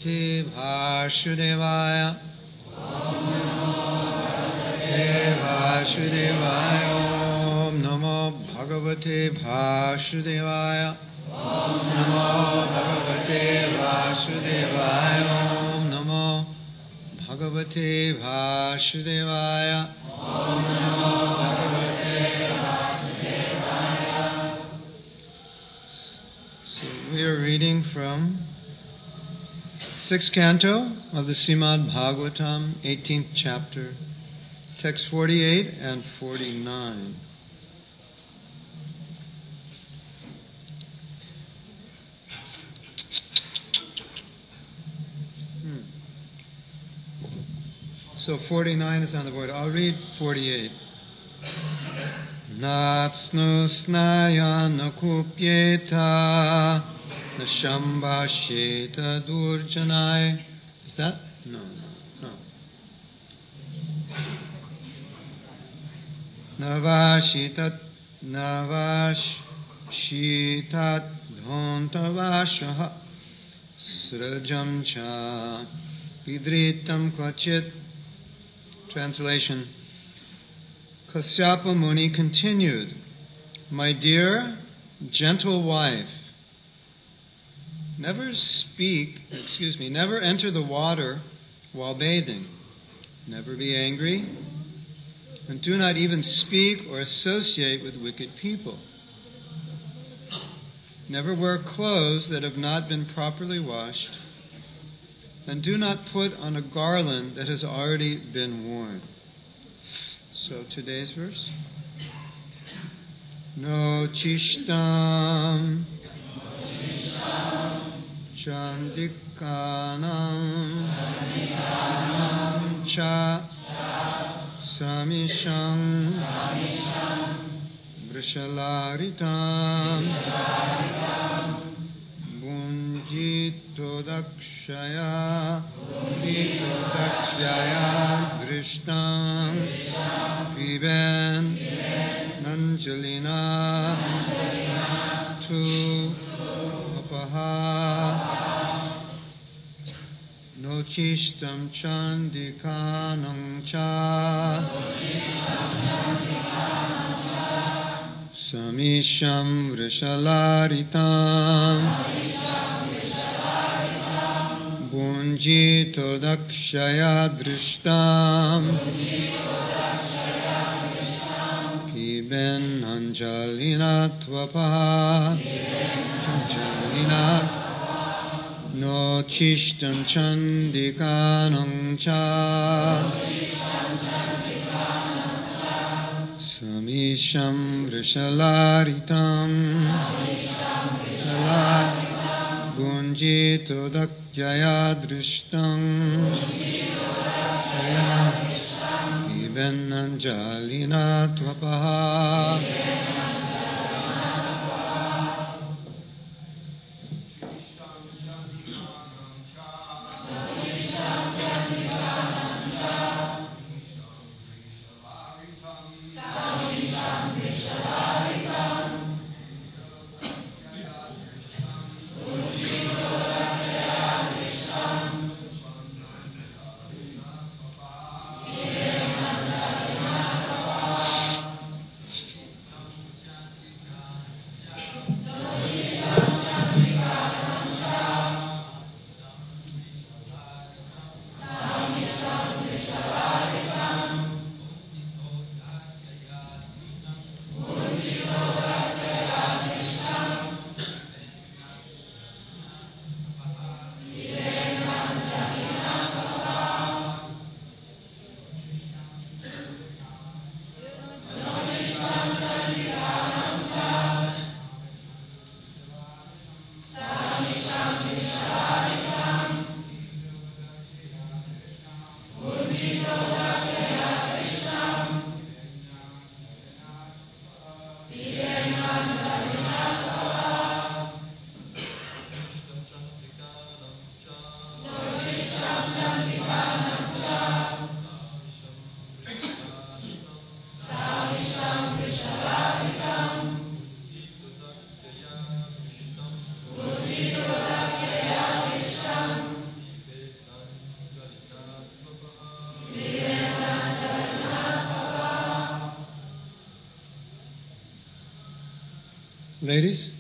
Vasudevaya. Vasudevaya. Om Namo Bhagavate Vasudevaya. Om Namo Bhagavate Vasudevaya. Om Namo Bhagavate Vasudevaya. Om Namo Bhagavate Vasudevaya. So we are reading from 6th canto of the Srimad Bhagavatam, 18th chapter, text 48 and 49. So 49 is on the board. I'll read 48. Napsnu snaya nakupyeta nashambhasheta durjanai. Is that? No. Navashitat dhontavashaha srajam cha vidritam kvachit. Translation. Kasyapa Muni continued, "My dear, gentle wife, never enter the water while bathing. Never be angry, and do not even speak or associate with wicked people. Never wear clothes that have not been properly washed, and do not put on a garland that has already been worn." So today's verse. No chishtam chandikanam cha samisham vrishalaritam bunjito dakshaya drishtam viven nanjalina tu apaha no chishtam chandikanam cha samisham vrishalaritam bunjito dakshaya drishtam piben anjalina tvapaha no chishtam chandikanam cha samisham vrishalaritam bunjito dakshaya drishtam piben anjalina tvapaha. Ladies?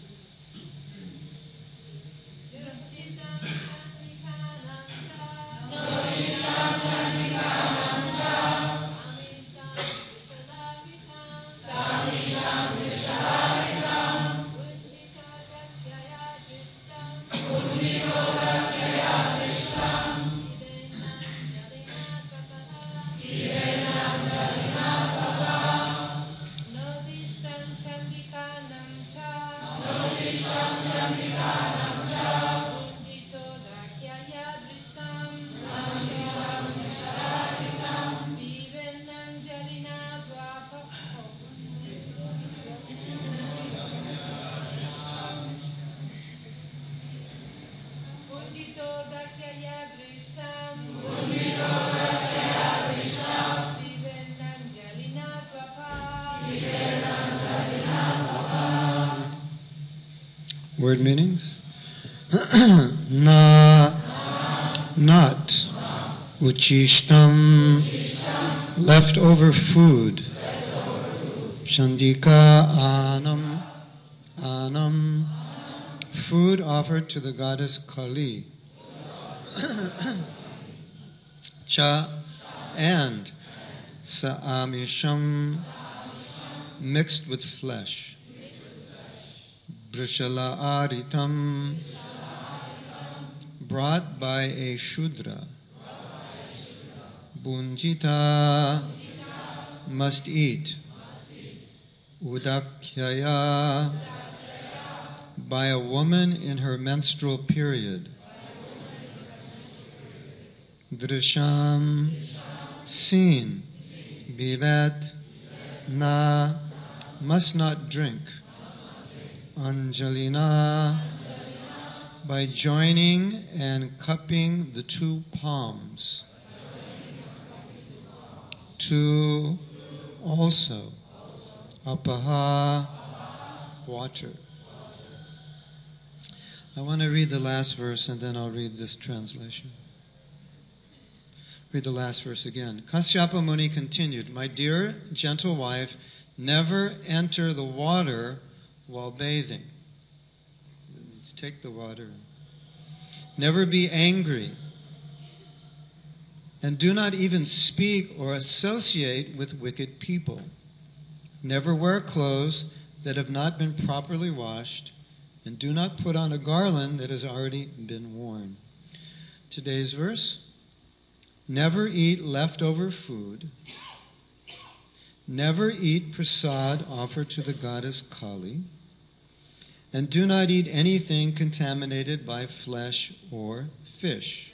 Word meanings? Na, not. Uchishtam, leftover food. Chandika anam, anam, food offered to the goddess Kali. Cha, and. Sa'amisham, mixed with flesh. Brishala aritam, brought by a Shudra. Bunjita, must eat. Udakyaya, by a woman in her menstrual period. Drisham, seen. Bivet, na, must not drink. Anjalina, by joining and cupping the two palms. To, also. Apaha, water. I want to read the last verse and then I'll read this translation. Read the last verse again. Kasyapa Muni continued, my dear gentle wife, never enter the water while bathing. Take the water. Never be angry. And do not even speak or associate with wicked people. Never wear clothes that have not been properly washed, and do not put on a garland that has already been worn. Today's verse, never eat leftover food. Never eat prasad offered to the goddess Kali. And do not eat anything contaminated by flesh or fish.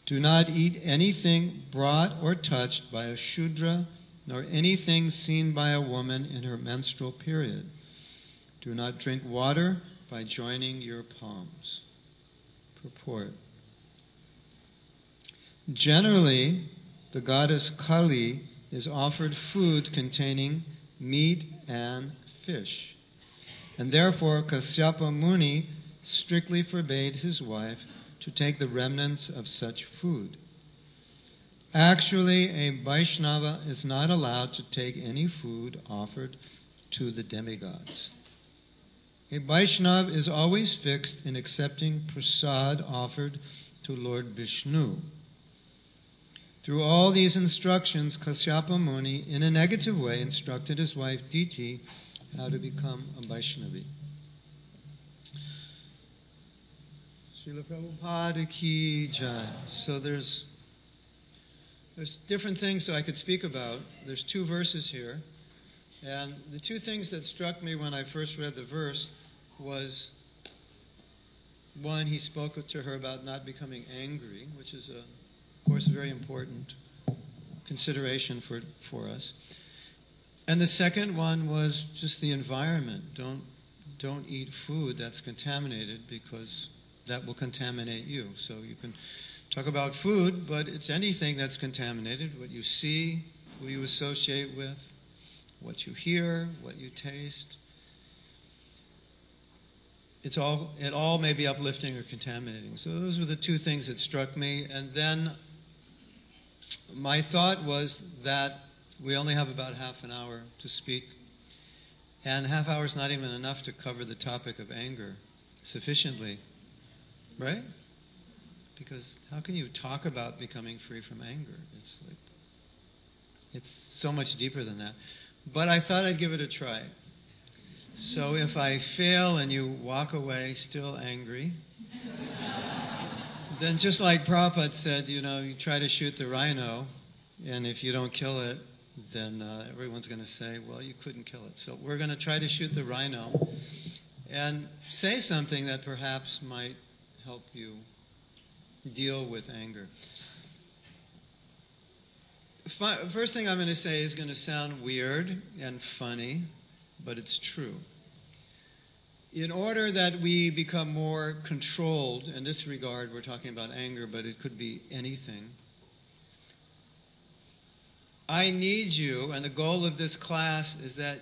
Do not eat anything brought or touched by a Shudra, nor anything seen by a woman in her menstrual period. Do not drink water by joining your palms. Purport. Generally, the goddess Kali is offered food containing meat and fish. And therefore, Kasyapa Muni strictly forbade his wife to take the remnants of such food. Actually, a Vaishnava is not allowed to take any food offered to the demigods. A Vaishnava is always fixed in accepting prasad offered to Lord Vishnu. Through all these instructions, Kasyapa Muni, in a negative way, instructed his wife Diti how to become a Vaishnavi. Srila Prabhupada ki jai. So there's different things that I could speak about. There's two verses here. And the two things that struck me when I first read the verse was, one, he spoke to her about not becoming angry, which is, of course, a very important consideration for us. And the second one was just the environment. Don't eat food that's contaminated, because that will contaminate you. So you can talk about food, but it's anything that's contaminated, what you see, who you associate with, what you hear, what you taste. It all may be uplifting or contaminating. So those were the two things that struck me. And then my thought was that we only have about half an hour to speak. And half hour is not even enough to cover the topic of anger sufficiently, right? Because how can you talk about becoming free from anger? It's so much deeper than that. But I thought I'd give it a try. So if I fail and you walk away still angry, then just like Prabhupada said, you try to shoot the rhino, and if you don't kill it, then everyone's going to say, well, you couldn't kill it. So we're going to try to shoot the rhino and say something that perhaps might help you deal with anger. First thing I'm going to say is going to sound weird and funny, but it's true. In order that we become more controlled, in this regard we're talking about anger, but it could be anything, I need you, and the goal of this class is that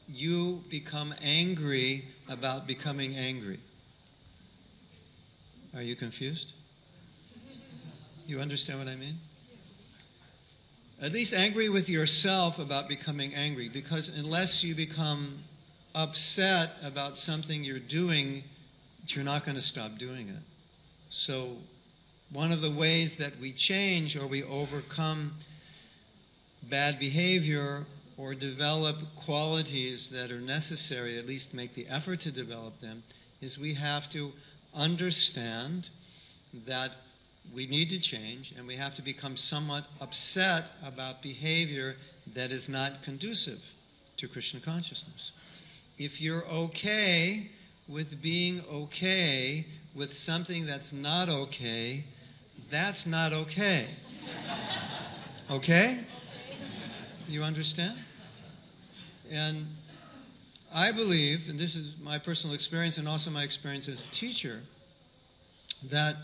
you become angry about becoming angry. Are you confused? You understand what I mean? At least angry with yourself about becoming angry, because unless you become upset about something you're doing, you're not going to stop doing it. So one of the ways that we change or we overcome bad behavior or develop qualities that are necessary, at least make the effort to develop them, is we have to understand that we need to change, and we have to become somewhat upset about behavior that is not conducive to Krishna consciousness. If you're okay with being okay with something that's not okay, that's not okay. Okay? You understand? And I believe, and this is my personal experience and also my experience as a teacher, that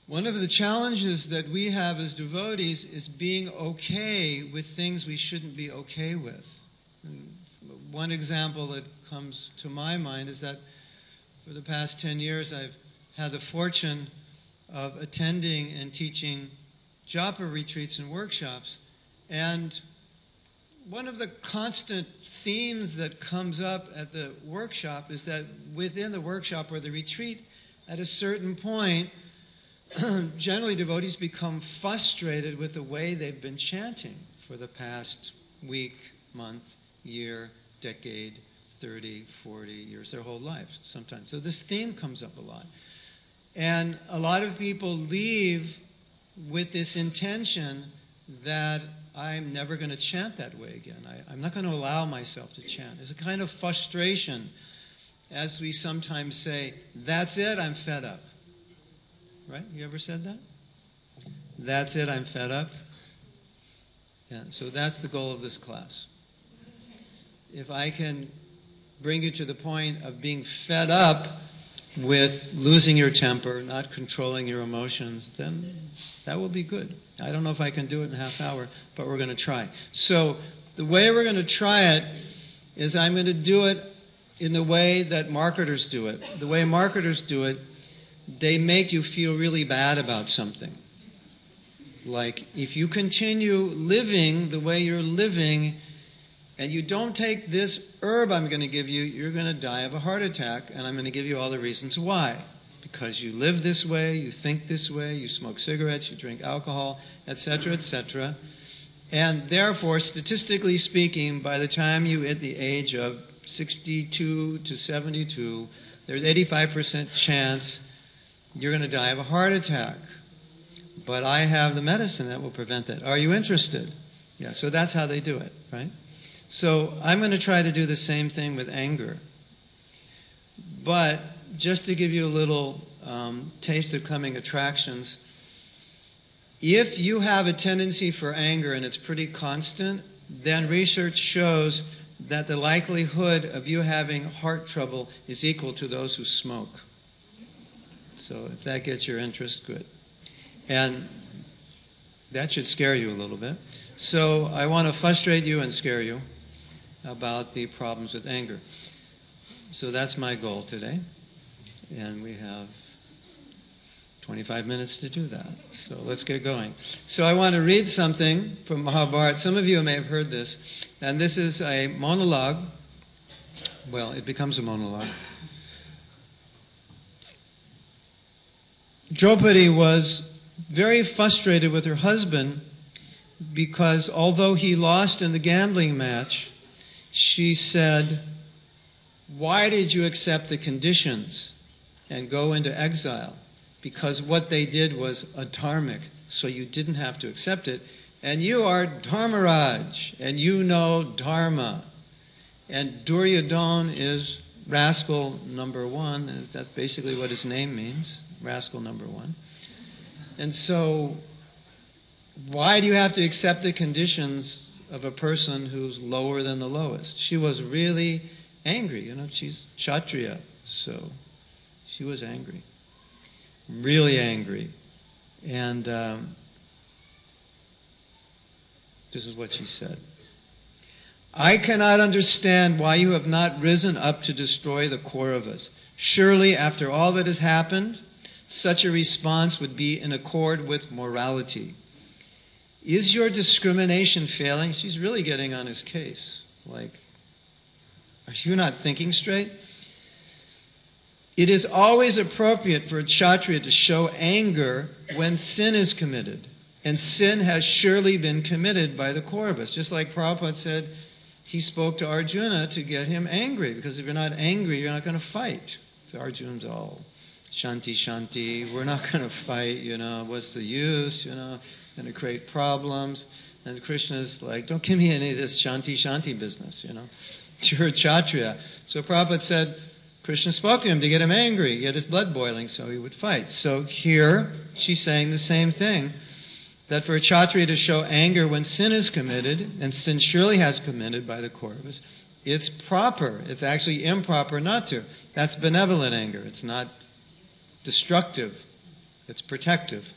one of the challenges that we have as devotees is being okay with things we shouldn't be okay with. And one example that comes to my mind is that for the past 10 years I've had the fortune of attending and teaching japa retreats and workshops. And one of the constant themes that comes up at the workshop is that within the workshop or the retreat, at a certain point, generally devotees become frustrated with the way they've been chanting for the past week, month, year, decade, 30, 40 years, their whole lives sometimes. So this theme comes up a lot. And a lot of people leave with this intention that I'm never going to chant that way again. I'm not going to allow myself to chant. There's a kind of frustration, as we sometimes say, that's it, I'm fed up. Right? You ever said that? That's it, I'm fed up. Yeah, so that's the goal of this class. If I can bring you to the point of being fed up with losing your temper, not controlling your emotions, then that will be good. I don't know if I can do it in a half hour, but we're going to try. So the way we're going to try it is I'm going to do it in the way that marketers do it. The way marketers do it, they make you feel really bad about something. Like, if you continue living the way you're living and you don't take this herb I'm going to give you, you're going to die of a heart attack, and I'm going to give you all the reasons why. Because you live this way, you think this way, you smoke cigarettes, you drink alcohol, etc., etc. And therefore, statistically speaking, by the time you hit the age of 62 to 72, there's 85% chance you're going to die of a heart attack. But I have the medicine that will prevent that. Are you interested? Yeah, so that's how they do it, right? So I'm going to try to do the same thing with anger. But just to give you a little taste of coming attractions, if you have a tendency for anger and it's pretty constant, then research shows that the likelihood of you having heart trouble is equal to those who smoke. So if that gets your interest, good. And that should scare you a little bit. So I want to frustrate you and scare you about the problems with anger. So that's my goal today. And we have 25 minutes to do that. So let's get going. So I want to read something from Mahabharata. Some of you may have heard this. And this is a monologue Well, it becomes a monologue. Draupadi was very frustrated with her husband because although he lost in the gambling match, she said, "Why did you accept the conditions and go into exile? Because what they did was adharmic, so you didn't have to accept it. And you are Dharmaraj, and you know Dharma." And Duryodhana is rascal number one, and that's basically what his name means, rascal number one. And so, why do you have to accept the conditions of a person who's lower than the lowest? She was really angry. She's Kshatriya, so she was angry. Really angry. And this is what she said. "I cannot understand why you have not risen up to destroy the Kauravas. Surely, after all that has happened, such a response would be in accord with morality. Is your discrimination failing?" She's really getting on his case. Like, are you not thinking straight? "It is always appropriate for a Kshatriya to show anger when sin is committed. And sin has surely been committed by the Kauravas." Just like Prabhupada said, he spoke to Arjuna to get him angry, because if you're not angry, you're not going to fight. So Arjuna's all, "Shanti, Shanti, we're not going to fight, what's the use, going to create problems." And Krishna's like, "Don't give me any of this Shanti, Shanti business, You're a Kshatriya." So Prabhupada said, Krishna spoke to him to get him angry, get his blood boiling so he would fight. So here, she's saying the same thing, that for a Kshatriya to show anger when sin is committed, and sin surely has committed by the Kauravas, it's proper. It's actually improper not to. That's benevolent anger. It's not destructive. It's protective.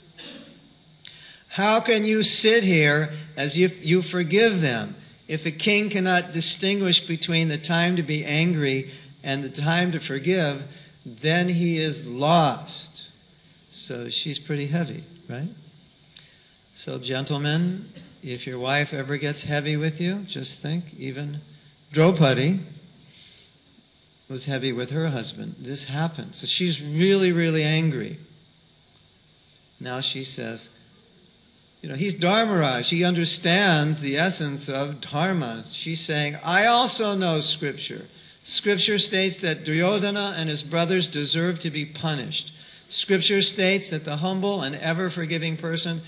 "How can you sit here as if you forgive them? If a king cannot distinguish between the time to be angry and the time to forgive, then he is lost." So she's pretty heavy, right? So gentlemen, if your wife ever gets heavy with you, just think, even Draupadi was heavy with her husband. This happened. So she's really, really angry. Now she says, he's Dharmaraj. He understands the essence of Dharma. She's saying, "I also know Scripture. Scripture states that Duryodhana and his brothers deserve to be punished. Scripture states that the humble and ever-forgiving person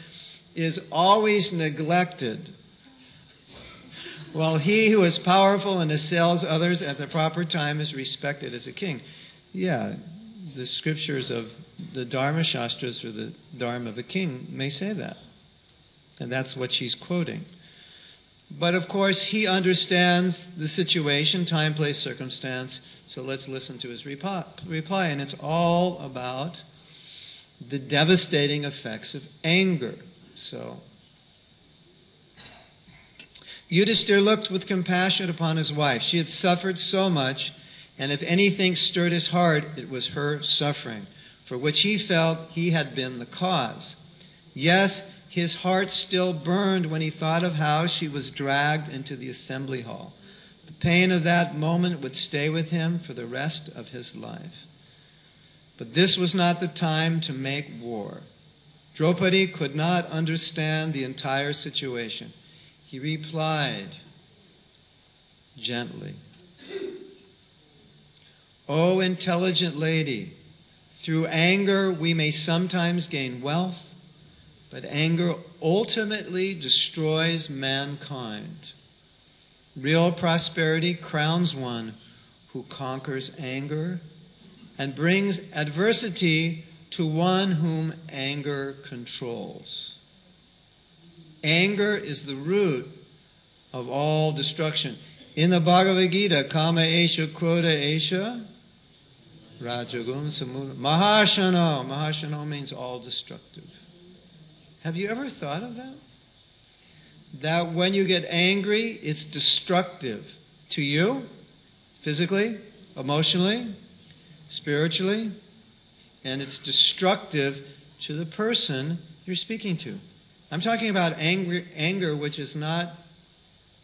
is always neglected, while he who is powerful and assails others at the proper time is respected as a king." Yeah, the scriptures of the Dharma Shastras, or the Dharma of a king, may say that. And that's what she's quoting. But of course, he understands the situation, time, place, circumstance. So let's listen to his reply. And it's all about the devastating effects of anger. So, Yudhishthira looked with compassion upon his wife. She had suffered so much, and if anything stirred his heart, it was her suffering, for which he felt he had been the cause. Yes, his heart still burned when he thought of how she was dragged into the assembly hall. The pain of that moment would stay with him for the rest of his life. But this was not the time to make war. Draupadi could not understand the entire situation. He replied gently, "O intelligent lady, through anger we may sometimes gain wealth, but anger ultimately destroys mankind. Real prosperity crowns one who conquers anger and brings adversity to one whom anger controls." Anger is the root of all destruction. In the Bhagavad Gita, Kama Esha, Krodha Esha, Rajagun Samuna, Mahashano. Mahashano means all destructive. Have you ever thought of that? That when you get angry, it's destructive to you, physically, emotionally, spiritually, and it's destructive to the person you're speaking to. I'm talking about anger which is not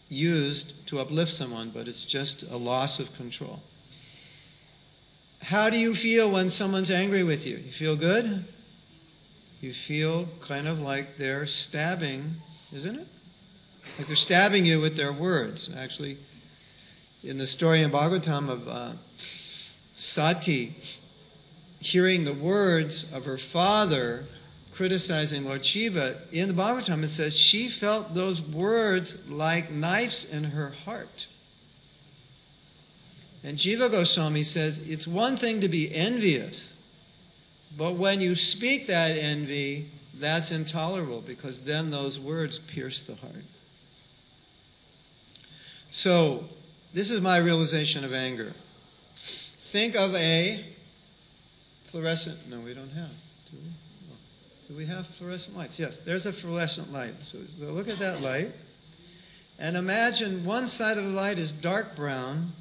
used to uplift someone, but it's just a loss of control. How do you feel when someone's angry with you? You feel good? You feel kind of like they're stabbing, isn't it? Like they're stabbing you with their words. Actually, in the story in Bhagavatam of Sati, hearing the words of her father criticizing Lord Shiva, in the Bhagavatam it says she felt those words like knives in her heart. And Jiva Goswami says it's one thing to be envious, but when you speak that envy, that's intolerable, because then those words pierce the heart. So, this is my realization of anger. Think of a fluorescent... No, we don't have. Do we? Do we have fluorescent lights? Yes, there's a fluorescent light. So look at that light. And imagine one side of the light is dark brown,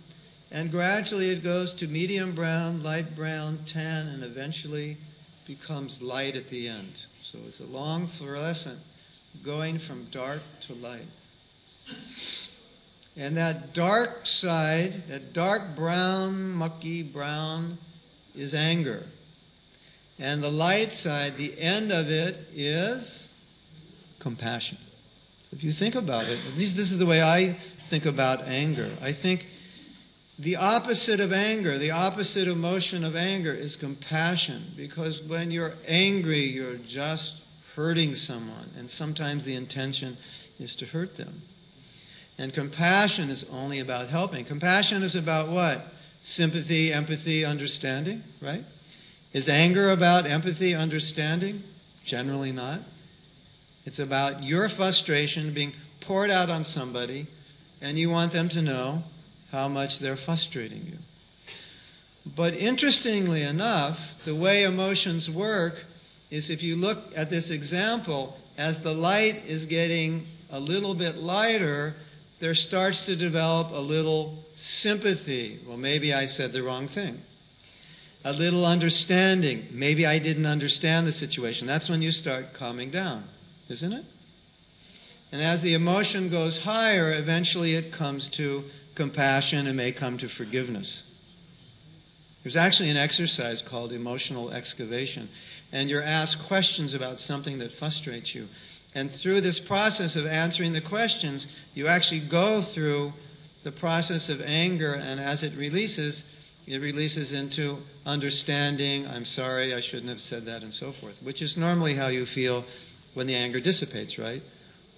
and gradually it goes to medium brown, light brown, tan, and eventually becomes light at the end. So it's a long fluorescent going from dark to light. And that dark side, that dark brown, mucky brown, is anger. And the light side, the end of it, is compassion. So if you think about it, at least this is the way I think about anger. I think the opposite of anger, the opposite emotion of anger is compassion. Because when you're angry, you're just hurting someone. And sometimes the intention is to hurt them. And compassion is only about helping. Compassion is about what? Sympathy, empathy, understanding, right? Is anger about empathy, understanding? Generally not. It's about your frustration being poured out on somebody, and you want them to know how much they're frustrating you. But interestingly enough, the way emotions work is, if you look at this example, as the light is getting a little bit lighter, there starts to develop a little sympathy. Well, maybe I said the wrong thing. A little understanding. Maybe I didn't understand the situation. That's when you start calming down, isn't it? And as the emotion goes higher, eventually it comes to compassion and may come to forgiveness. There's actually an exercise called emotional excavation. And you're asked questions about something that frustrates you. And through this process of answering the questions, you actually go through the process of anger, and as it releases into understanding, I'm sorry, I shouldn't have said that, and so forth, which is normally how you feel when the anger dissipates, right?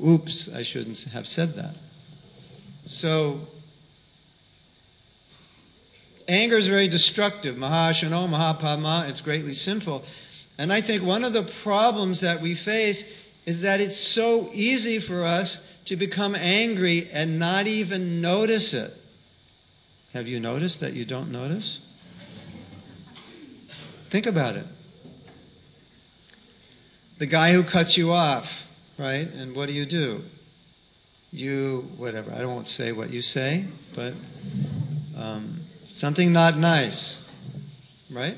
Oops, I shouldn't have said that. So, anger is very destructive. Mahashano, Mahapadma, it's greatly sinful. And I think one of the problems that we face is that it's so easy for us to become angry and not even notice it. Have you noticed that you don't notice? Think about it. The guy who cuts you off, right? And what do? Whatever, I won't say what you say, but something not nice, right?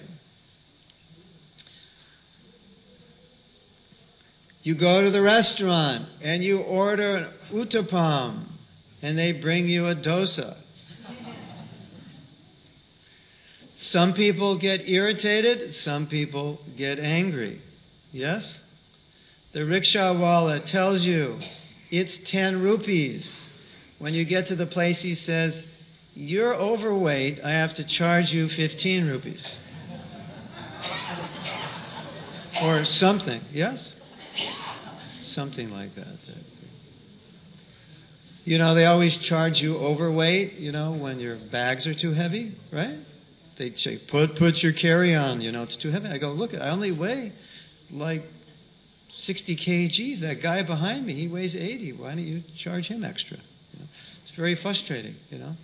You go to the restaurant and you order an uttapam and they bring you a dosa. Some people get irritated, some people get angry. Yes? The rickshawala tells you it's 10 rupees. When you get to the place, he says, you're overweight, I have to charge you 15 rupees. Or something, yes? Something like that. You know, they always charge you overweight, you know, when your bags are too heavy, right? They say, put your carry-on, you know, it's too heavy. I go, look, I only weigh like 60 kgs. That guy behind me, he weighs 80. Why don't you charge him extra? You know, it's very frustrating, you know.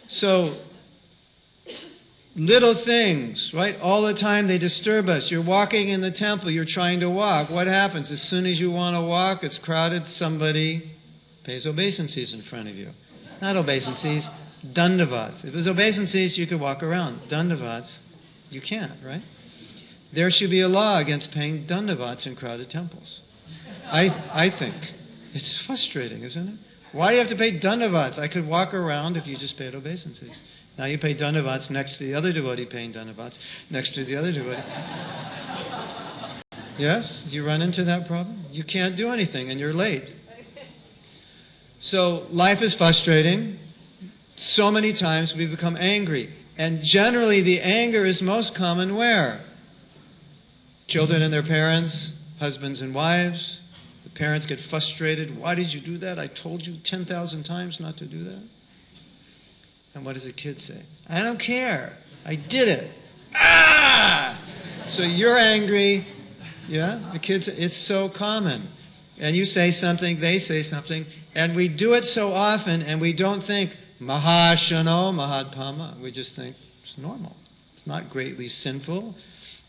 So, little things, right? All the time they disturb us. You're walking in the temple, you're trying to walk. What happens? As soon as you want to walk, it's crowded, somebody pays obeisances in front of you. Not obeisances, dandavats. If there's obeisances, you could walk around. Dandavats, you can't, right? There should be a law against paying dandavats in crowded temples. I think. It's frustrating, isn't it? Why do you have to pay dandavats? I could walk around if you just paid obeisances. Now you pay dandavats next to the other devotee paying dandavats next to the other devotee. Yes? You run into that problem? You can't do anything and you're late. So life is frustrating. So many times we become angry. And generally the anger is most common where? Children and their parents, husbands and wives. The parents get frustrated. Why did you do that? I told you 10,000 times not to do that. And what does the kid say? I don't care. I did it. Ah! So you're angry. Yeah? The kids, it's so common. And you say something, they say something, and we do it so often, and we don't think, Mahashano, Mahadpama. We just think it's normal. It's not greatly sinful.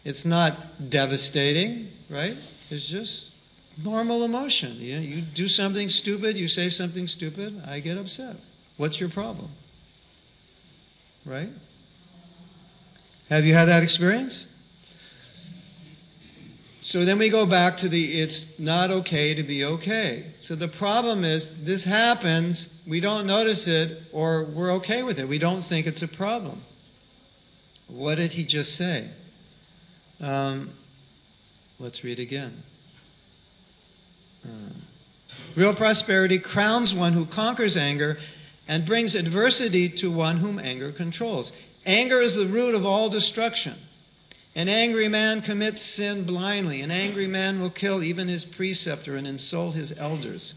It's not devastating, right? It's just normal emotion. You do something stupid, you say something stupid, I get upset. What's your problem? Right? Have you had that experience? So then we go back to it's not okay to be okay. So the problem is, this happens, we don't notice it, or we're okay with it. We don't think it's a problem. What did he just say? Let's read again. Real prosperity crowns one who conquers anger and brings adversity to one whom anger controls. Anger is the root of all destruction. An angry man commits sin blindly. An angry man will kill even his preceptor and insult his elders.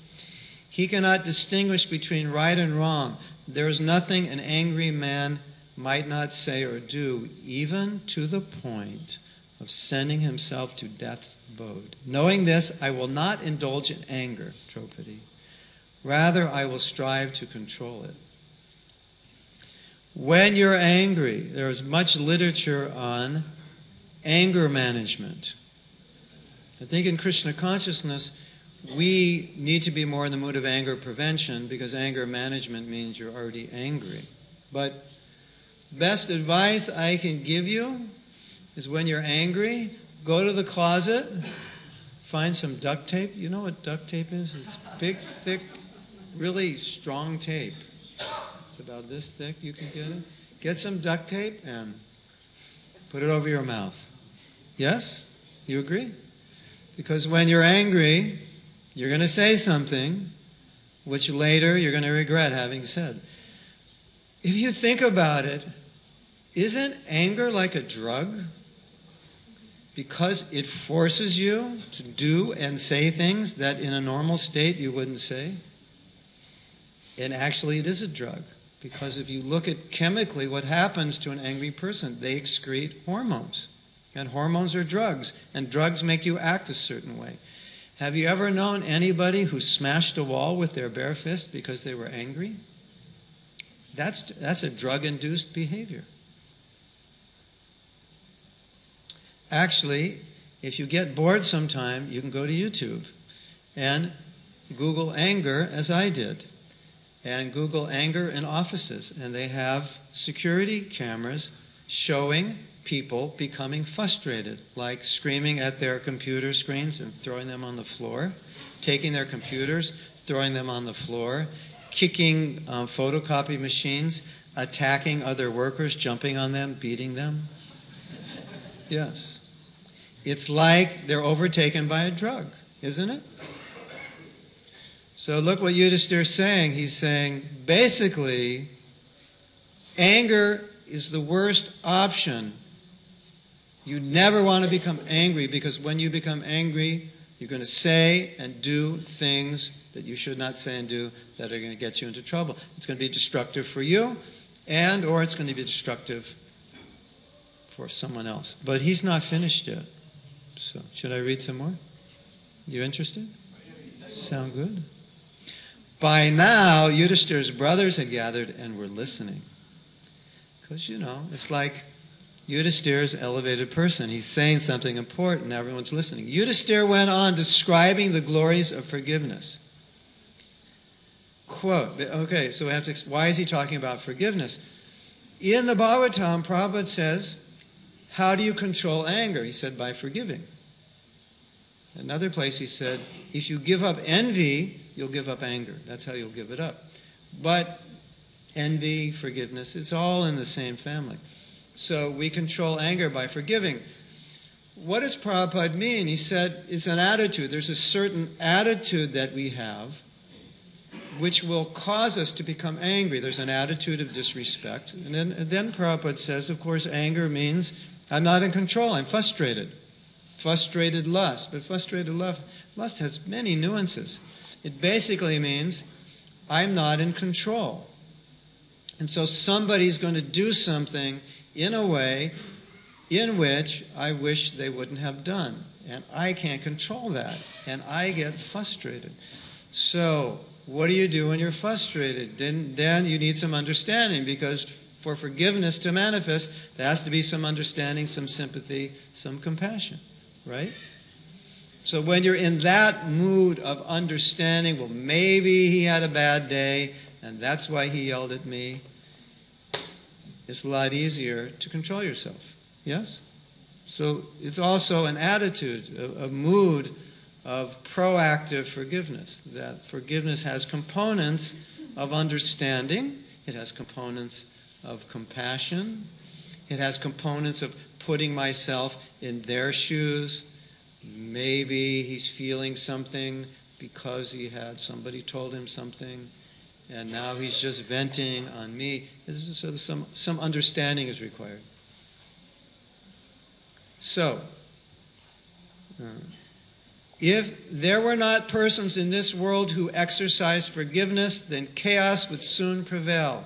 He cannot distinguish between right and wrong. There is nothing an angry man might not say or do, even to the point of sending himself to death's abode. Knowing this, I will not indulge in anger, Draupadi. Rather, I will strive to control it. When you're angry, there is much literature on anger management. I think in Krishna consciousness, we need to be more in the mood of anger prevention, because anger management means you're already angry. But best advice I can give you is, when you're angry, go to the closet, find some duct tape. You know what duct tape is? It's big, thick, really strong tape. It's about this thick, you can get it. Get some duct tape and put it over your mouth. Yes? You agree? Because when you're angry, you're going to say something which later you're going to regret having said. If you think about it, isn't anger like a drug? Because it forces you to do and say things that in a normal state you wouldn't say. And actually it is a drug. Because if you look at chemically what happens to an angry person, they excrete hormones. And hormones are drugs. And drugs make you act a certain way. Have you ever known anybody who smashed a wall with their bare fist because they were angry? That's a drug-induced behavior. Actually, if you get bored sometime, you can go to YouTube and Google anger, as I did. And Google anger in offices. And they have security cameras showing people becoming frustrated, like screaming at their computer screens and throwing them on the floor, taking their computers, throwing them on the floor, kicking photocopy machines, attacking other workers, jumping on them, beating them. Yes. It's like they're overtaken by a drug, isn't it? So look what Yudhishthira is saying. He's saying, basically, anger is the worst option. You never want to become angry, because when you become angry, you're going to say and do things that you should not say and do that are going to get you into trouble. It's going to be destructive for you, or it's going to be destructive for someone else. But he's not finished yet. So, should I read some more? You interested? Sound good? By now, Yudhishthira's brothers had gathered and were listening. Because, it's like Yudhishthira's an elevated person. He's saying something important, everyone's listening. Yudhishthira went on describing the glories of forgiveness. Quote, okay, so we have to, why is he talking about forgiveness? In the Bhagavatam, Prabhupada says, how do you control anger? He said, by forgiving. Another place he said, if you give up envy, you'll give up anger. That's how you'll give it up. But envy, forgiveness, it's all in the same family. So we control anger by forgiving. What does Prabhupada mean? He said it's an attitude. There's a certain attitude that we have which will cause us to become angry. There's an attitude of disrespect. And then Prabhupada says, of course, anger means I'm not in control. I'm frustrated. Frustrated lust. But frustrated lust has many nuances. It basically means I'm not in control. And so somebody's going to do something in a way in which I wish they wouldn't have done. And I can't control that. And I get frustrated. So what do you do when you're frustrated? Then you need some understanding, because for forgiveness to manifest, there has to be some understanding, some sympathy, some compassion, right? So when you're in that mood of understanding, well, maybe he had a bad day, and that's why he yelled at me, it's a lot easier to control yourself. Yes? So it's also an attitude, a mood of proactive forgiveness. That forgiveness has components of understanding. It has components of compassion. It has components of putting myself in their shoes. Maybe he's feeling something because somebody told him something, and now he's just venting on me. So some understanding is required. So, if there were not persons in this world who exercised forgiveness, then chaos would soon prevail.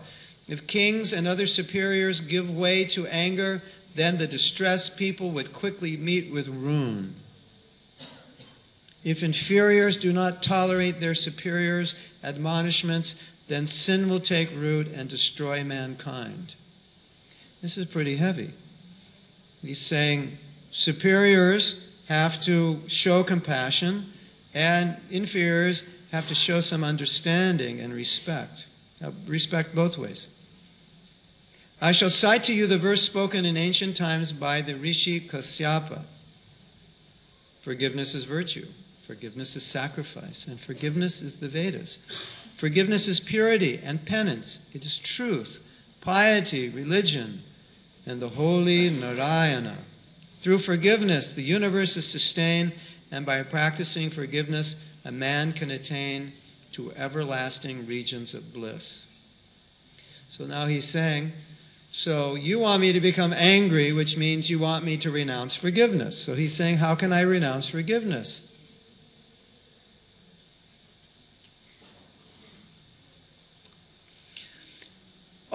If kings and other superiors give way to anger, then the distressed people would quickly meet with ruin. If inferiors do not tolerate their superiors' admonishments, then sin will take root and destroy mankind. This is pretty heavy. He's saying superiors have to show compassion, and inferiors have to show some understanding and respect. Respect both ways. I shall cite to you the verse spoken in ancient times by the Rishi Kasyapa. Forgiveness is virtue. Forgiveness is sacrifice. And forgiveness is the Vedas. Forgiveness is purity and penance. It is truth, piety, religion, and the holy Narayana. Through forgiveness, the universe is sustained, and by practicing forgiveness, a man can attain to everlasting regions of bliss. So now he's saying, so you want me to become angry, which means you want me to renounce forgiveness. So he's saying, how can I renounce forgiveness?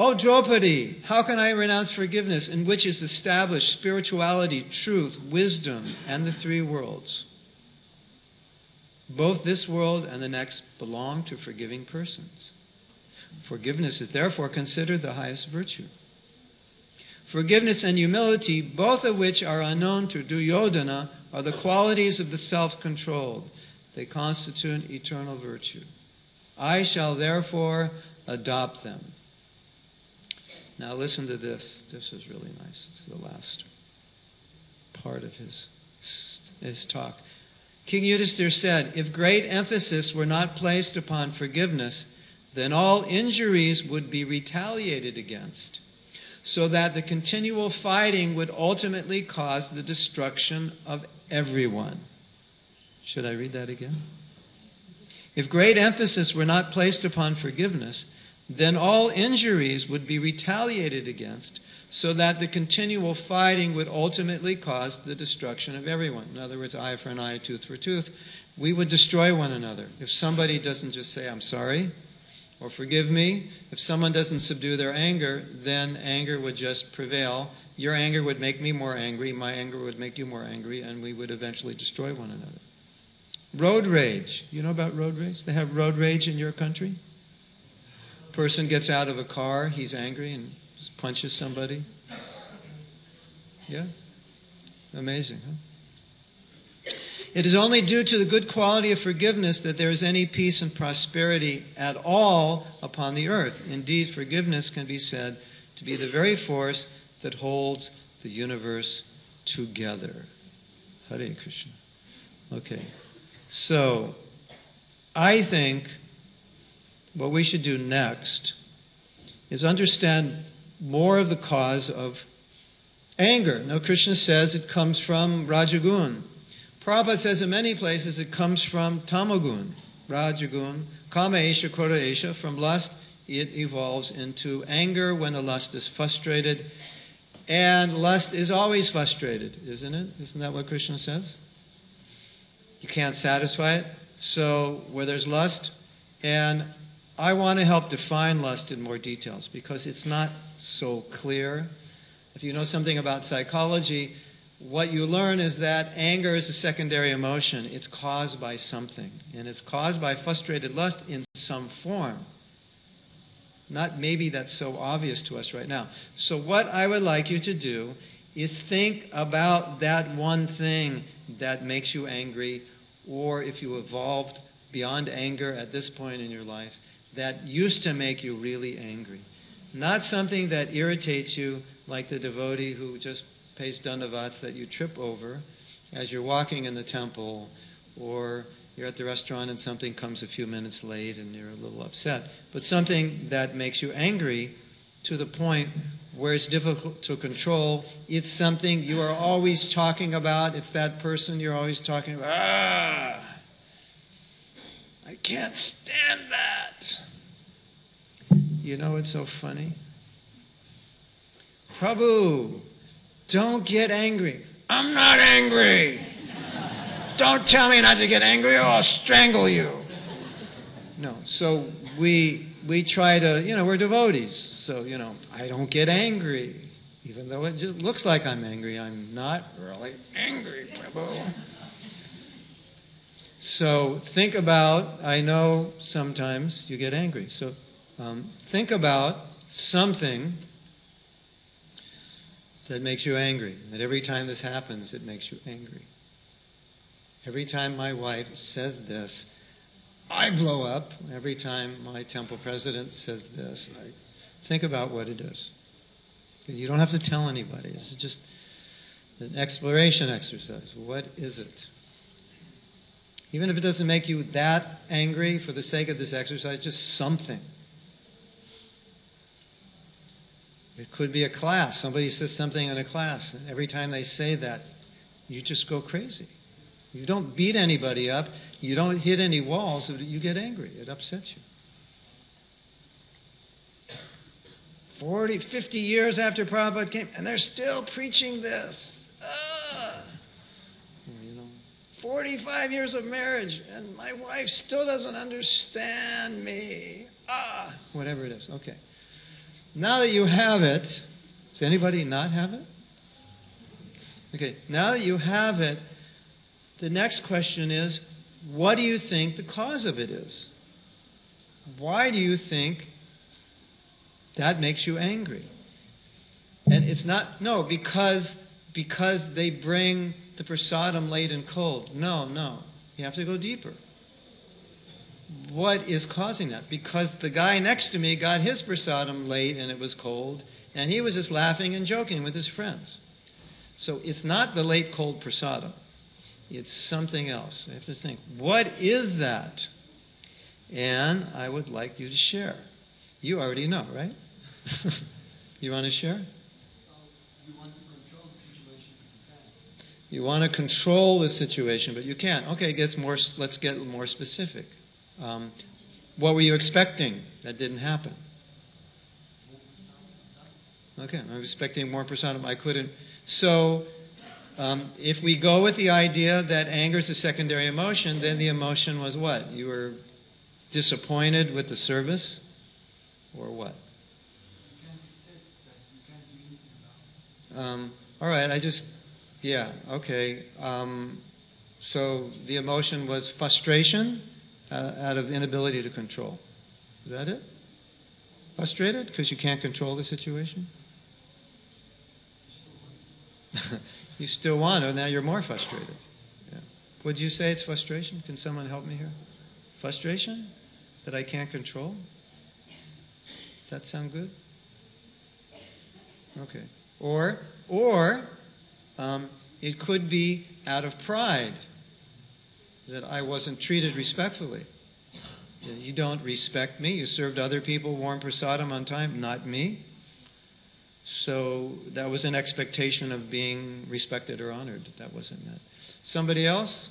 O Draupadi, how can I renounce forgiveness, in which is established spirituality, truth, wisdom, and the three worlds? Both this world and the next belong to forgiving persons. Forgiveness is therefore considered the highest virtue. Forgiveness and humility, both of which are unknown to Duryodhana, are the qualities of the self-controlled. They constitute eternal virtue. I shall therefore adopt them. Now listen to this. This is really nice. It's the last part of his talk. King Yudhisthira said, if great emphasis were not placed upon forgiveness, then all injuries would be retaliated against, so that the continual fighting would ultimately cause the destruction of everyone. Should I read that again? If great emphasis were not placed upon forgiveness, then all injuries would be retaliated against, so that the continual fighting would ultimately cause the destruction of everyone. In other words, eye for an eye, tooth for tooth. We would destroy one another. If somebody doesn't just say, I'm sorry, or forgive me, if someone doesn't subdue their anger, then anger would just prevail. Your anger would make me more angry, my anger would make you more angry, and we would eventually destroy one another. Road rage. You know about road rage? They have road rage in your country? Person gets out of a car, he's angry and just punches somebody. Yeah? Amazing, huh? It is only due to the good quality of forgiveness that there is any peace and prosperity at all upon the earth. Indeed, forgiveness can be said to be the very force that holds the universe together. Hare Krishna. Okay. So, I think what we should do next is understand more of the cause of anger. Now, Krishna says it comes from Rajagun. Prabhupada says in many places it comes from Tamagun, Rajagun, Kama Esha, Krodha Esha. From lust, it evolves into anger when the lust is frustrated. And lust is always frustrated, isn't it? Isn't that what Krishna says? You can't satisfy it. So where there's lust, and I want to help define lust in more details because it's not so clear. If you know something about psychology, what you learn is that anger is a secondary emotion. It's caused by something. And it's caused by frustrated lust in some form. Not maybe that's so obvious to us right now. So what I would like you to do is think about that one thing that makes you angry, or if you evolved beyond anger at this point in your life, that used to make you really angry. Not something that irritates you like the devotee who just pays dandavats that you trip over as you're walking in the temple, or you're at the restaurant and something comes a few minutes late and you're a little upset. But something that makes you angry to the point where it's difficult to control. It's something you are always talking about. It's that person you're always talking about. I can't stand that. You know what's so funny? Prabhu, don't get angry. I'm not angry. Don't tell me not to get angry or I'll strangle you. No, so we try to, we're devotees. So, I don't get angry. Even though it just looks like I'm angry, I'm not really angry, Prabhu. So think about, I know sometimes you get angry. So think about something that makes you angry. That every time this happens, it makes you angry. Every time my wife says this, I blow up. Every time my temple president says this, I think about what it is. You don't have to tell anybody. This is just an exploration exercise. What is it? Even if it doesn't make you that angry, for the sake of this exercise, just something. It could be a class. Somebody says something in a class, and every time they say that, you just go crazy. You don't beat anybody up. You don't hit any walls. You get angry. It upsets you. 40, 50 years after Prabhupada came, and they're still preaching this. 45 years of marriage, and my wife still doesn't understand me. Whatever it is. Okay. Now that you have it, does anybody not have it? Okay. Now that you have it, the next question is, what do you think the cause of it is? Why do you think that makes you angry? And it's not, because they bring the prasadam late and cold. No. You have to go deeper. What is causing that? Because the guy next to me got his prasadam late and it was cold, and he was just laughing and joking with his friends. So it's not the late cold prasadam. It's something else. I have to think, what is that? And I would like you to share. You already know, right? You want to share? You want to control the situation, but you can't. You want to control the situation, but you can't. Okay, let's get more specific. What were you expecting that didn't happen? Okay, I was expecting more prasadam. I couldn't. So, if we go with the idea that anger is a secondary emotion, then the emotion was what? You were disappointed with the service? Or what? You can't accept that you can't do anything about it. All right, okay. So the emotion was frustration out of inability to control. Is that it? Frustrated because you can't control the situation? You still want to, now you're more frustrated. Yeah. Would you say it's frustration? Can someone help me here? Frustration? That I can't control? Does that sound good? Okay. Or it could be out of pride, that I wasn't treated respectfully. You don't respect me. You served other people warm prasadam on time, not me. So that was an expectation of being respected or honored. That wasn't met. Somebody else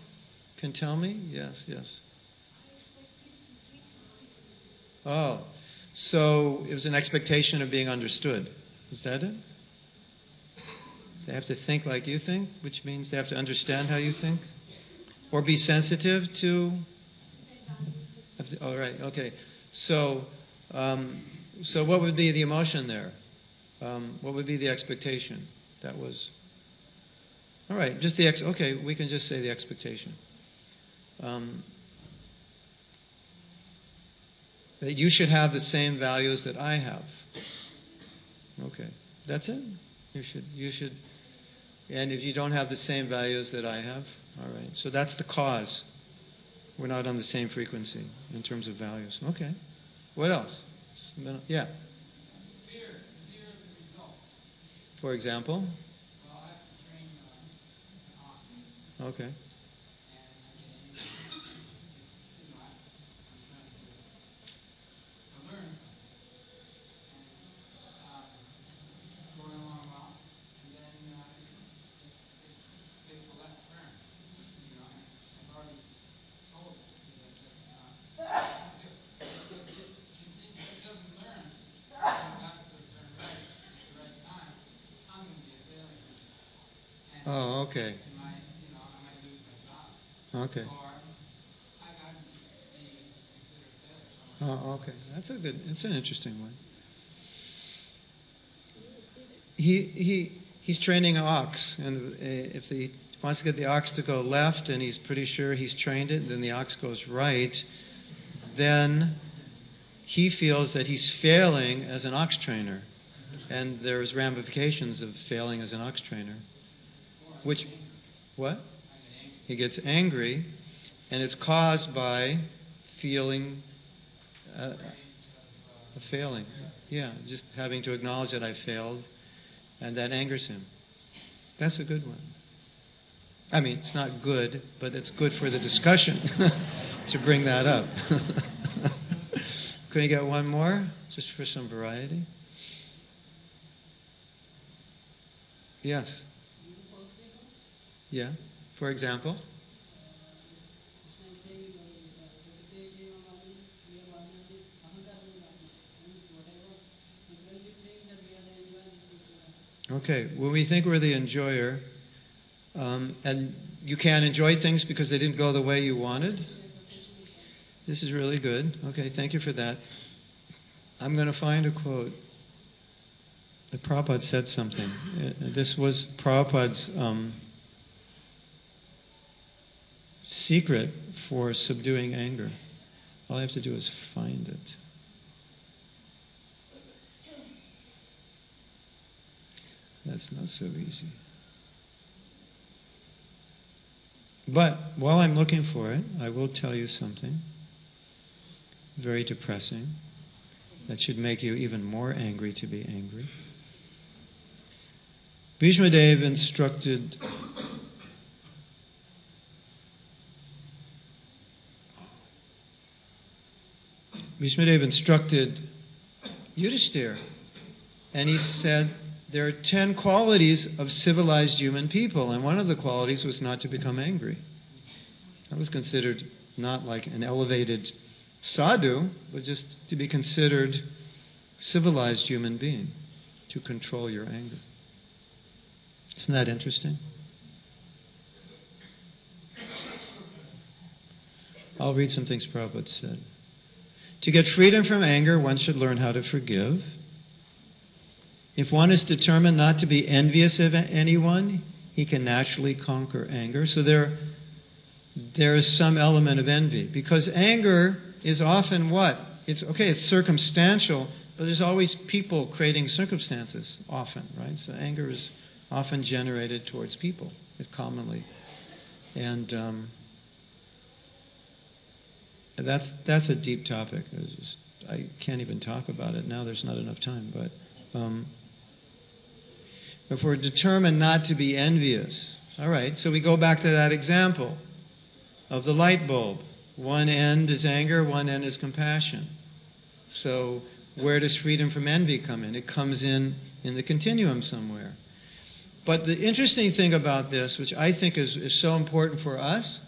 can tell me? Yes, yes. Oh, so it was an expectation of being understood. Is that it? They have to think like you think, which means they have to understand how you think? Or be sensitive to? All right, okay. So, so what would be the emotion there? What would be the expectation? That was... All right, just the okay, we can just say the expectation. That you should have the same values that I have. Okay, that's it. You should, and if you don't have the same values that I have, all right. So that's the cause. We're not on the same frequency in terms of values. Okay. What else? Yeah. Fear of the results. For example? Well, I have to train an ox. Okay. And I get angry. I'm trying to learn something. And going along well, and then it takes a left turn. And I've already told it that it doesn't learn going back to turn right at the right time. I'm going to be a failure. And, Oh, okay. and I might lose my job. Okay. Or I'd be considered a failure somewhere. Oh, okay. That's an interesting one. He's training an ox, and if he wants to get the ox to go left, and he's pretty sure he's trained it, and then the ox goes right, then he feels that he's failing as an ox trainer, and there's ramifications of failing as an ox trainer. Which, what? He gets angry, and it's caused by feeling a failing. Yeah, just having to acknowledge that I failed, and that angers him. That's a good one. I mean, it's not good, but it's good for the discussion to bring that up. Can we get one more, just for some variety? Yes. Yeah. For example? Okay. When we think we're the enjoyer, and you can't enjoy things because they didn't go the way you wanted? This is really good. Okay, thank you for that. I'm going to find a quote. The Prabhupada said something. This was Prabhupada's secret for subduing anger. All I have to do is find it. That's not so easy. But while I'm looking for it, I will tell you something very depressing that should make you even more angry to be angry. Bhishma Dev instructed Yudhishthira, and he said there are 10 qualities of civilized human people, and one of the qualities was not to become angry. That was considered not like an elevated sadhu, but just to be considered civilized human being, to control your anger. Isn't that interesting? I'll read some things Prabhupada said. To get freedom from anger, one should learn how to forgive. If one is determined not to be envious of anyone, he can naturally conquer anger. So there is some element of envy. Because anger is often what? It's circumstantial, but there's always people creating circumstances, often, right? So anger is often generated towards people, commonly. And that's a deep topic. I can't even talk about it now. There's not enough time. But if we're determined not to be envious, all right. So we go back to that example of the light bulb. One end is anger, one end is compassion. So where does freedom from envy come in? It comes in the continuum somewhere. But the interesting thing about this, which I think is so important for us,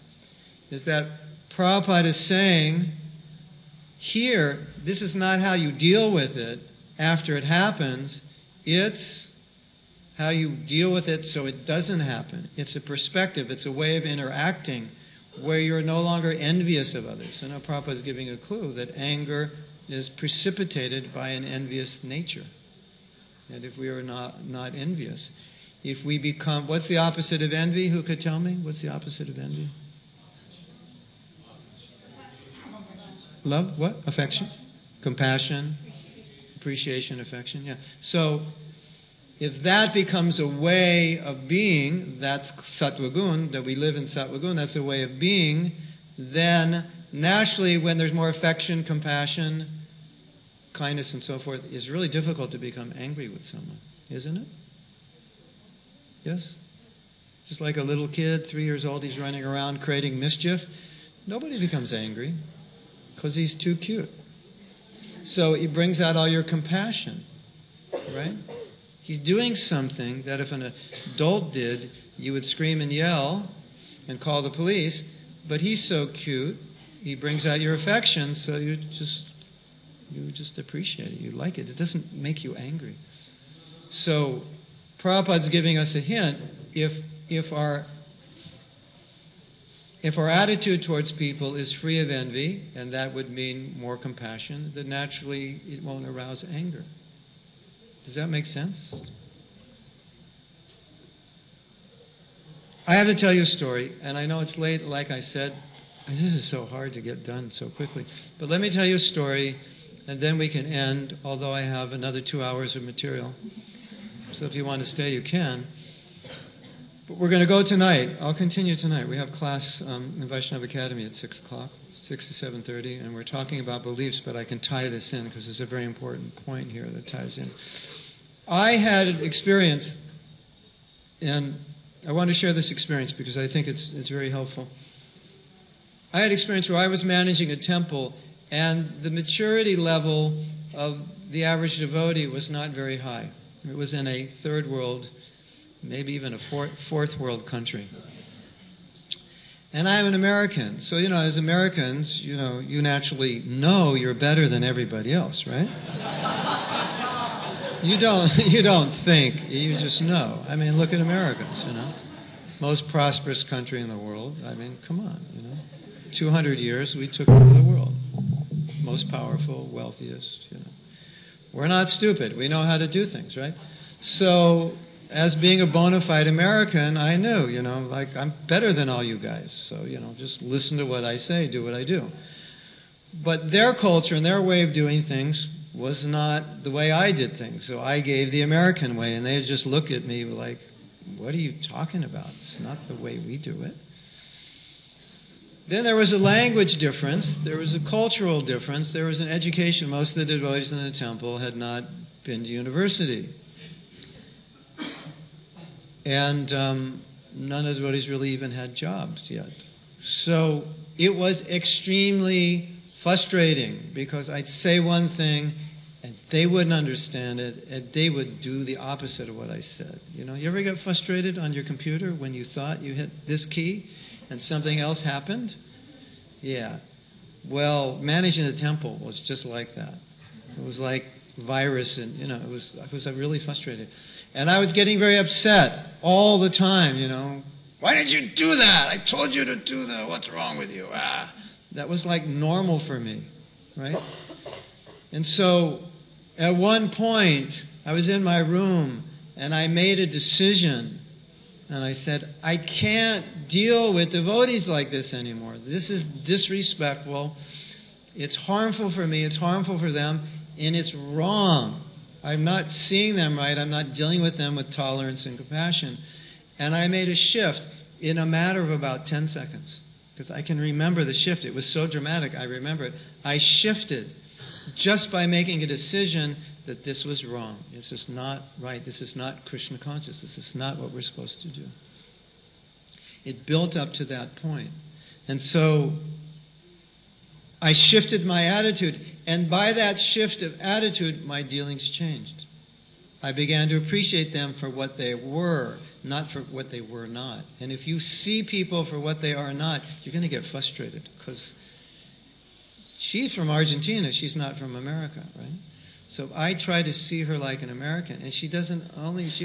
is that Prabhupada is saying, here, this is not how you deal with it after it happens. It's how you deal with it so it doesn't happen. It's a perspective. It's a way of interacting where you're no longer envious of others. And Prabhupada is giving a clue that anger is precipitated by an envious nature. And if we are not envious, if we become, what's the opposite of envy? Who could tell me? What's the opposite of envy? Love? What? Affection? Compassion? Appreciation, affection? Yeah. So, if that becomes a way of being, that's sattva gun, that we live in sattva gun, that's a way of being, then naturally when there's more affection, compassion, kindness and so forth, it's really difficult to become angry with someone, isn't it? Yes? Just like a little kid, 3 years old, he's running around creating mischief. Nobody becomes angry because he's too cute. So he brings out all your compassion, right? He's doing something that if an adult did, you would scream and yell and call the police, but he's so cute, he brings out your affection, so you just appreciate it, you like it. It doesn't make you angry. So Prabhupada's giving us a hint, if our attitude towards people is free of envy, and that would mean more compassion, then naturally it won't arouse anger. Does that make sense? I have to tell you a story, and I know it's late, like I said. This is so hard to get done so quickly. But let me tell you a story, and then we can end, although I have another 2 hours of material. So if you want to stay, you can. But we're going to go tonight. I'll continue tonight. We have class in Vaishnava Academy at 6 o'clock, 6 to 7:30, and we're talking about beliefs, but I can tie this in because there's a very important point here that ties in. I had an experience, and I want to share this experience because I think it's very helpful. I had an experience where I was managing a temple, and the maturity level of the average devotee was not very high. It was in a third world, maybe even a fourth world country. And I'm an American. So, as Americans, you naturally know you're better than everybody else, right? You don't think, you just know. I mean, look at Americans, Most prosperous country in the world. I mean, come on, 200 years, we took over the world. Most powerful, wealthiest, We're not stupid. We know how to do things, right? So, as being a bona fide American, I knew, I'm better than all you guys. So, just listen to what I say, do what I do. But their culture and their way of doing things was not the way I did things. So I gave the American way, and they just look at me like, what are you talking about? It's not the way we do it. Then there was a language difference. There was a cultural difference. There was an education. Most of the devotees in the temple had not been to university. And none of the devotees really even had jobs yet. So it was extremely frustrating because I'd say one thing and they wouldn't understand it and they would do the opposite of what I said. You ever get frustrated on your computer when you thought you hit this key and something else happened? Yeah. Well, managing the temple was just like that. It was like virus and, I was really frustrated. And I was getting very upset all the time, Why did you do that? I told you to do that. What's wrong with you? That was like normal for me, right? And so at one point, I was in my room and I made a decision. And I said, I can't deal with devotees like this anymore. This is disrespectful. It's harmful for me. It's harmful for them. And it's wrong. I'm not seeing them right. I'm not dealing with them with tolerance and compassion. And I made a shift in a matter of about 10 seconds. Because I can remember the shift. It was so dramatic, I remember it. I shifted just by making a decision that this was wrong. This is not right. This is not Krishna conscious. This is not what we're supposed to do. It built up to that point. And so I shifted my attitude. And by that shift of attitude, my dealings changed. I began to appreciate them for what they were, not for what they were not. And if you see people for what they are not, you're going to get frustrated, because she's from Argentina, she's not from America, right? So I try to see her like an American, and she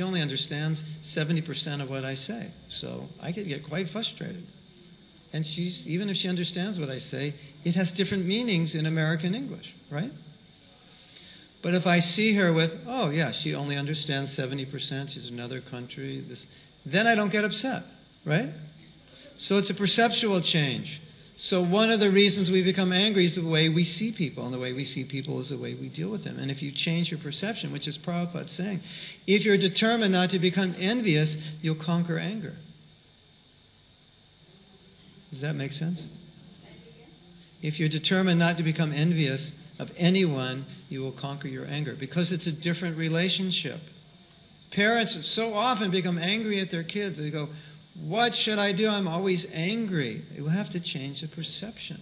only understands 70% of what I say. So I could get quite frustrated. And even if she understands what I say, it has different meanings in American English, right? But if I see her with, oh yeah, she only understands 70%, she's another country, then I don't get upset, right? So it's a perceptual change. So one of the reasons we become angry is the way we see people, and the way we see people is the way we deal with them. And if you change your perception, which is Prabhupada's saying, if you're determined not to become envious, you'll conquer anger. Does that make sense? If you're determined not to become envious of anyone, you will conquer your anger, because it's a different relationship. Parents so often become angry at their kids. They go, what should I do? I'm always angry. You have to change the perception.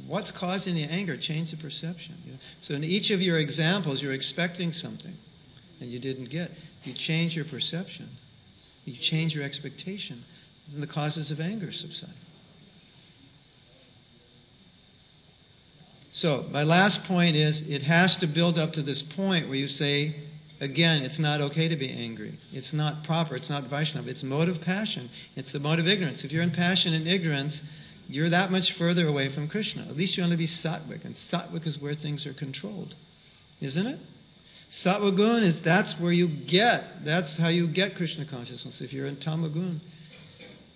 What's causing the anger? Change the perception. So in each of your examples, you're expecting something, and you didn't get. You change your perception. You change your expectation. Then the causes of anger subside. So my last point is, it has to build up to this point where you say, again, it's not okay to be angry. It's not proper. It's not Vaishnava. It's mode of passion. It's the mode of ignorance. If you're in passion and ignorance, you're that much further away from Krishna. At least you want to be sattvic, and sattvic is where things are controlled, isn't it? Sattva gun that's how you get Krishna consciousness. If you're in tamagun,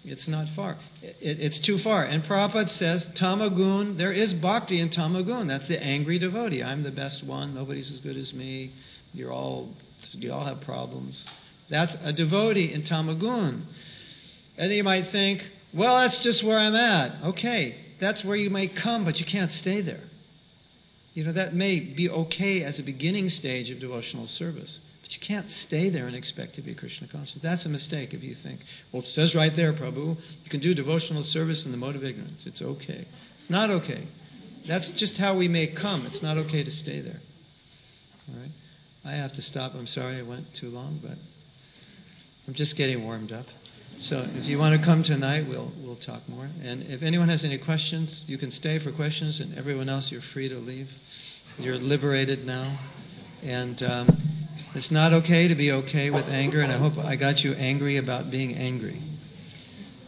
it's not far. It's too far. And Prabhupada says, tamagun, there is bhakti in tamagun. That's the angry devotee. I'm the best one. Nobody's as good as me. You all have problems. That's a devotee in tamagun. And then you might think, well, that's just where I'm at. Okay, that's where you might come, but you can't stay there. That may be okay as a beginning stage of devotional service, but you can't stay there and expect to be Krishna conscious. That's a mistake if you think, well, it says right there, Prabhu, you can do devotional service in the mode of ignorance. It's okay. It's not okay. That's just how we may come. It's not okay to stay there. All right? I have to stop. I'm sorry I went too long, but I'm just getting warmed up. So if you want to come tonight, we'll talk more. And if anyone has any questions, you can stay for questions, and everyone else, you're free to leave. You're liberated now. And it's not okay to be okay with anger, and I hope I got you angry about being angry.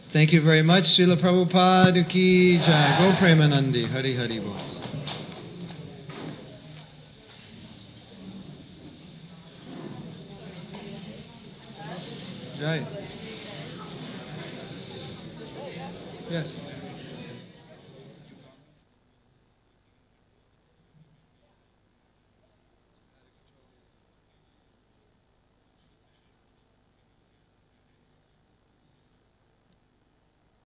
Thank you very much. Srila Prabhupada ki jai. Go Premanandi. Hari Hari Bol. Jai. Yes.